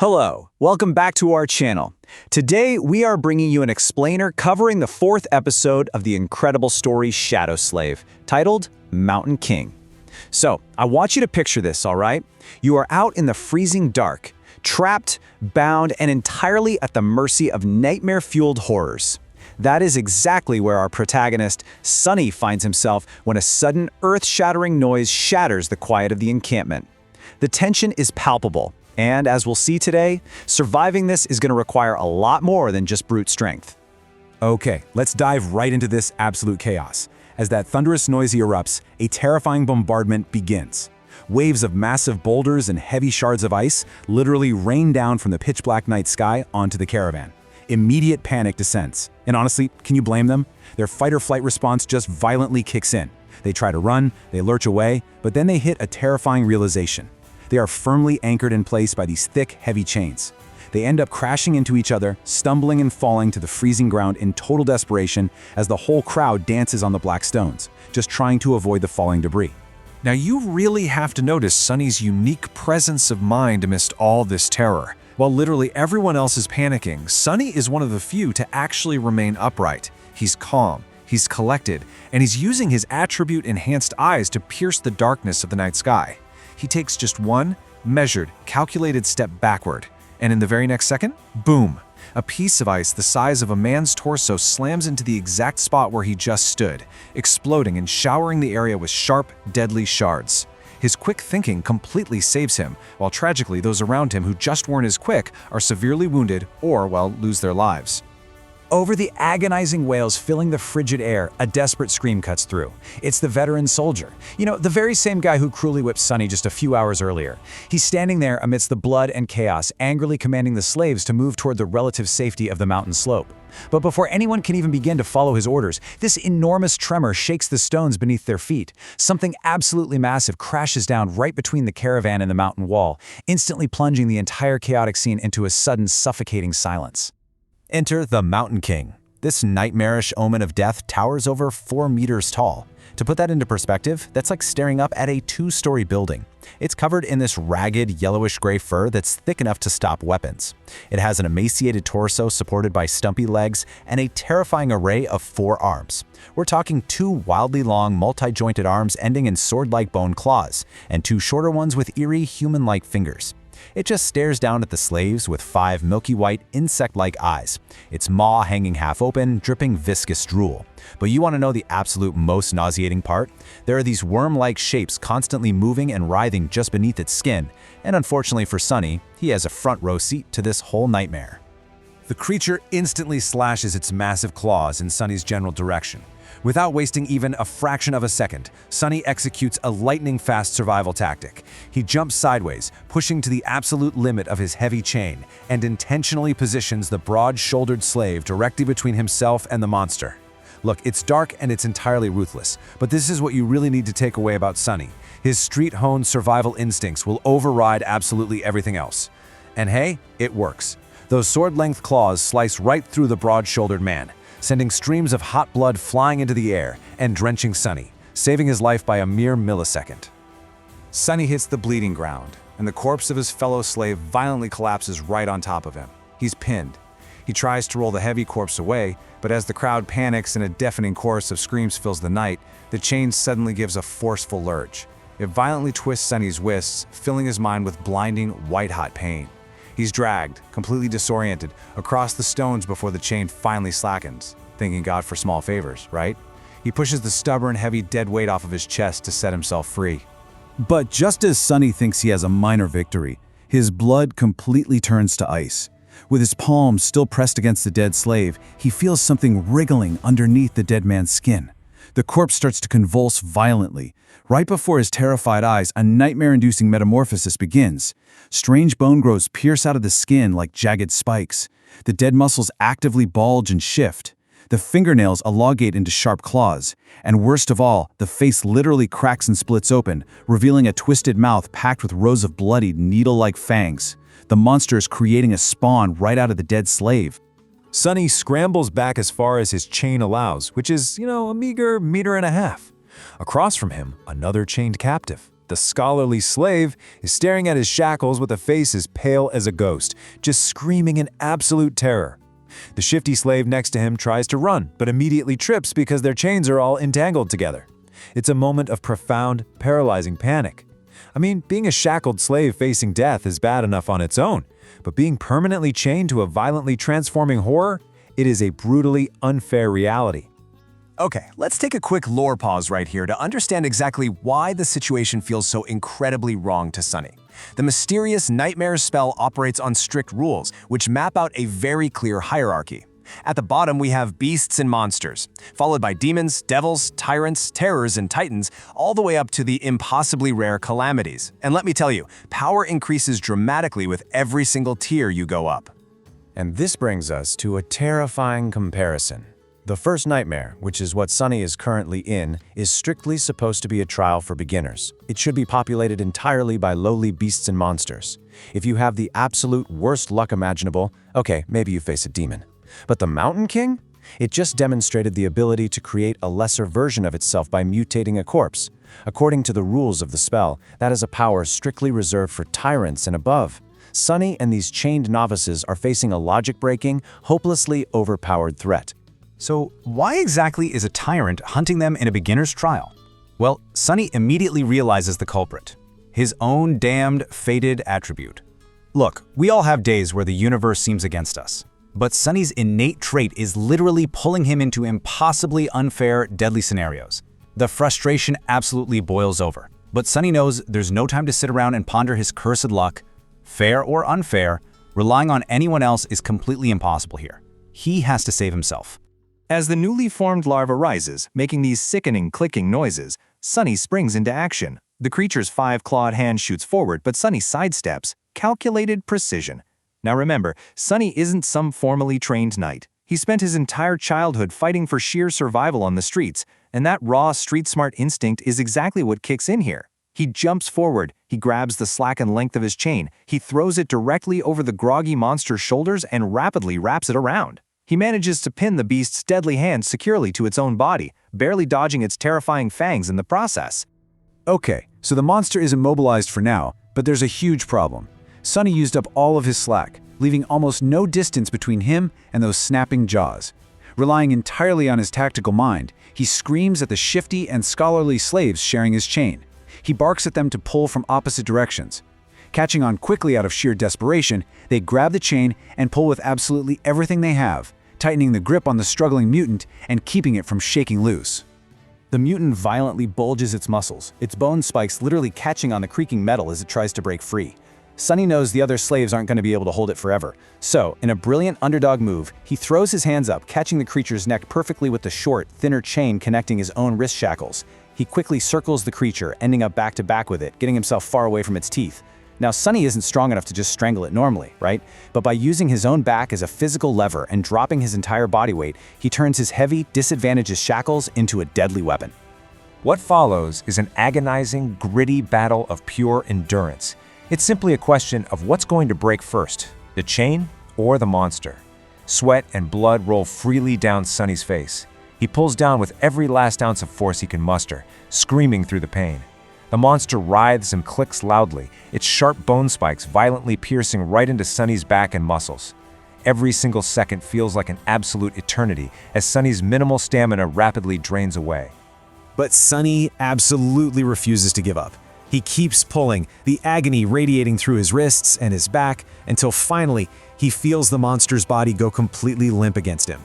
Hello, welcome back to our channel. Today we are bringing you an explainer covering the fourth episode of the incredible story Shadow Slave, titled Mountain King. So, I want you to picture this, all right? You are out in the freezing dark, trapped, bound, and entirely at the mercy of nightmare-fueled horrors. That is exactly where our protagonist, Sunny, finds himself when a sudden earth-shattering noise shatters the quiet of the encampment. The tension is palpable. And as we'll see today, surviving this is going to require a lot more than just brute strength. Okay, let's dive right into this absolute chaos. As that thunderous noise erupts, a terrifying bombardment begins. Waves of massive boulders and heavy shards of ice literally rain down from the pitch-black night sky onto the caravan. Immediate panic descends. And honestly, can you blame them? Their fight-or-flight response just violently kicks in. They try to run, they lurch away, but then they hit a terrifying realization. They are firmly anchored in place by these thick, heavy chains. They end up crashing into each other, stumbling and falling to the freezing ground in total desperation as the whole crowd dances on the black stones, just trying to avoid the falling debris. Now you really have to notice Sunny's unique presence of mind amidst all this terror. While literally everyone else is panicking, Sunny is one of the few to actually remain upright. He's calm, he's collected, and he's using his attribute-enhanced eyes to pierce the darkness of the night sky. He takes just one measured, calculated step backward, and in the very next second, boom! A piece of ice the size of a man's torso slams into the exact spot where he just stood, exploding and showering the area with sharp, deadly shards. His quick thinking completely saves him, while tragically those around him who just weren't as quick are severely wounded or, well, lose their lives. Over the agonizing wails filling the frigid air, a desperate scream cuts through. It's the veteran soldier. The very same guy who cruelly whipped Sunny just a few hours earlier. He's standing there amidst the blood and chaos, angrily commanding the slaves to move toward the relative safety of the mountain slope. But before anyone can even begin to follow his orders, this enormous tremor shakes the stones beneath their feet. Something absolutely massive crashes down right between the caravan and the mountain wall, instantly plunging the entire chaotic scene into a sudden, suffocating silence. Enter the Mountain King. This nightmarish omen of death towers over 4 meters tall. To put that into perspective, that's like staring up at a 2-story building. It's covered in this ragged, yellowish-gray fur that's thick enough to stop weapons. It has an emaciated torso supported by stumpy legs and a terrifying array of 4 arms. We're talking 2 wildly long, multi-jointed arms ending in sword-like bone claws, and 2 shorter ones with eerie, human-like fingers. It just stares down at the slaves with 5 milky white, insect-like eyes, its maw hanging half open, dripping viscous drool. But you want to know the absolute most nauseating part? There are these worm-like shapes constantly moving and writhing just beneath its skin, and unfortunately for Sunny, he has a front row seat to this whole nightmare. The creature instantly slashes its massive claws in Sunny's general direction. Without wasting even a fraction of a second, Sunny executes a lightning-fast survival tactic. He jumps sideways, pushing to the absolute limit of his heavy chain, and intentionally positions the broad-shouldered slave directly between himself and the monster. Look, it's dark and it's entirely ruthless, but this is what you really need to take away about Sunny. His street-honed survival instincts will override absolutely everything else. And hey, it works. Those sword-length claws slice right through the broad-shouldered man, sending streams of hot blood flying into the air and drenching Sunny, saving his life by a mere millisecond. Sunny hits the bleeding ground, and the corpse of his fellow slave violently collapses right on top of him. He's pinned. He tries to roll the heavy corpse away, but as the crowd panics and a deafening chorus of screams fills the night, the chain suddenly gives a forceful lurch. It violently twists Sunny's wrists, filling his mind with blinding, white-hot pain. He's dragged, completely disoriented, across the stones before the chain finally slackens, thanking God for small favors, right? He pushes the stubborn, heavy, dead weight off of his chest to set himself free. But just as Sunny thinks he has a minor victory, his blood completely turns to ice. With his palms still pressed against the dead slave, he feels something wriggling underneath the dead man's skin. The corpse starts to convulse violently. Right before his terrified eyes, a nightmare-inducing metamorphosis begins. Strange bone growths pierce out of the skin like jagged spikes. The dead muscles actively bulge and shift. The fingernails elongate into sharp claws. And worst of all, the face literally cracks and splits open, revealing a twisted mouth packed with rows of bloodied, needle-like fangs. The monster is creating a spawn right out of the dead slave. Sunny scrambles back as far as his chain allows, which is, a meager 1.5 meters. Across from him, another chained captive. The scholarly slave is staring at his shackles with a face as pale as a ghost, just screaming in absolute terror. The shifty slave next to him tries to run, but immediately trips because their chains are all entangled together. It's a moment of profound, paralyzing panic. I mean, being a shackled slave facing death is bad enough on its own, but being permanently chained to a violently transforming horror, it is a brutally unfair reality. Okay, let's take a quick lore pause right here to understand exactly why the situation feels so incredibly wrong to Sunny. The mysterious nightmare spell operates on strict rules, which map out a very clear hierarchy. At the bottom, we have beasts and monsters, followed by demons, devils, tyrants, terrors, and titans, all the way up to the impossibly rare calamities. And let me tell you, power increases dramatically with every single tier you go up. And this brings us to a terrifying comparison. The first nightmare, which is what Sunny is currently in, is strictly supposed to be a trial for beginners. It should be populated entirely by lowly beasts and monsters. If you have the absolute worst luck imaginable, okay, maybe you face a demon. But the Mountain King? It just demonstrated the ability to create a lesser version of itself by mutating a corpse. According to the rules of the spell, that is a power strictly reserved for tyrants and above. Sunny and these chained novices are facing a logic-breaking, hopelessly overpowered threat. So why exactly is a tyrant hunting them in a beginner's trial? Well, Sunny immediately realizes the culprit. His own damned, fated attribute. Look, we all have days where the universe seems against us. But Sunny's innate trait is literally pulling him into impossibly unfair, deadly scenarios. The frustration absolutely boils over. But Sunny knows there's no time to sit around and ponder his cursed luck. Fair or unfair, relying on anyone else is completely impossible here. He has to save himself. As the newly formed larva rises, making these sickening clicking noises, Sunny springs into action. The creature's 5-clawed hand shoots forward, but Sunny sidesteps. Calculated precision. Now remember, Sunny isn't some formally trained knight. He spent his entire childhood fighting for sheer survival on the streets, and that raw street-smart instinct is exactly what kicks in here. He jumps forward, he grabs the slackened length of his chain, he throws it directly over the groggy monster's shoulders and rapidly wraps it around. He manages to pin the beast's deadly hand securely to its own body, barely dodging its terrifying fangs in the process. Okay, so the monster is immobilized for now, but there's a huge problem. Sunny used up all of his slack, leaving almost no distance between him and those snapping jaws. Relying entirely on his tactical mind, he screams at the shifty and scholarly slaves sharing his chain. He barks at them to pull from opposite directions. Catching on quickly out of sheer desperation, they grab the chain and pull with absolutely everything they have, tightening the grip on the struggling mutant and keeping it from shaking loose. The mutant violently bulges its muscles, its bone spikes literally catching on the creaking metal as it tries to break free. Sunny knows the other slaves aren't going to be able to hold it forever. So, in a brilliant underdog move, he throws his hands up, catching the creature's neck perfectly with the short, thinner chain connecting his own wrist shackles. He quickly circles the creature, ending up back to back with it, getting himself far away from its teeth. Now, Sunny isn't strong enough to just strangle it normally, right? But by using his own back as a physical lever and dropping his entire body weight, he turns his heavy, disadvantaged shackles into a deadly weapon. What follows is an agonizing, gritty battle of pure endurance. It's simply a question of what's going to break first, the chain or the monster. Sweat and blood roll freely down Sunny's face. He pulls down with every last ounce of force he can muster, screaming through the pain. The monster writhes and clicks loudly, its sharp bone spikes violently piercing right into Sunny's back and muscles. Every single second feels like an absolute eternity as Sunny's minimal stamina rapidly drains away. But Sunny absolutely refuses to give up. He keeps pulling, the agony radiating through his wrists and his back, until finally he feels the monster's body go completely limp against him.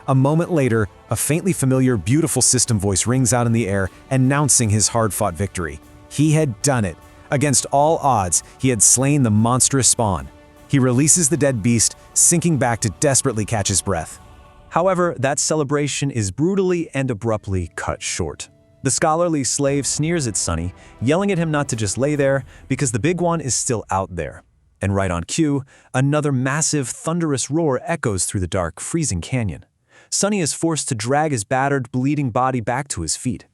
A moment later, a faintly familiar, beautiful system voice rings out in the air, announcing his hard-fought victory. He had done it. Against all odds, he had slain the monstrous spawn. He releases the dead beast, sinking back to desperately catch his breath. However, that celebration is brutally and abruptly cut short. The scholarly slave sneers at Sunny, yelling at him not to just lay there, because the big one is still out there. And right on cue, another massive, thunderous roar echoes through the dark, freezing canyon. Sunny is forced to drag his battered, bleeding body back to his feet.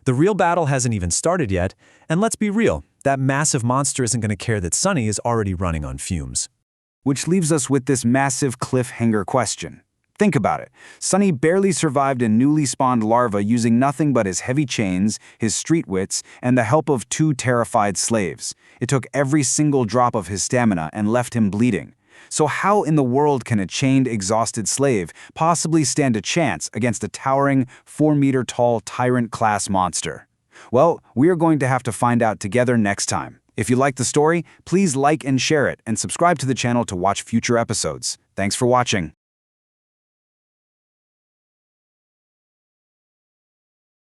The real battle hasn't even started yet, and let's be real, that massive monster isn't going to care that Sunny is already running on fumes. Which leaves us with this massive cliffhanger question. Think about it. Sunny barely survived a newly spawned larva using nothing but his heavy chains, his street wits, and the help of 2 terrified slaves. It took every single drop of his stamina and left him bleeding. So how in the world can a chained, exhausted slave possibly stand a chance against a towering, 4-meter-tall tyrant-class monster? Well, we are going to have to find out together next time. If you like the story, please like and share it, and subscribe to the channel to watch future episodes. Thanks for watching.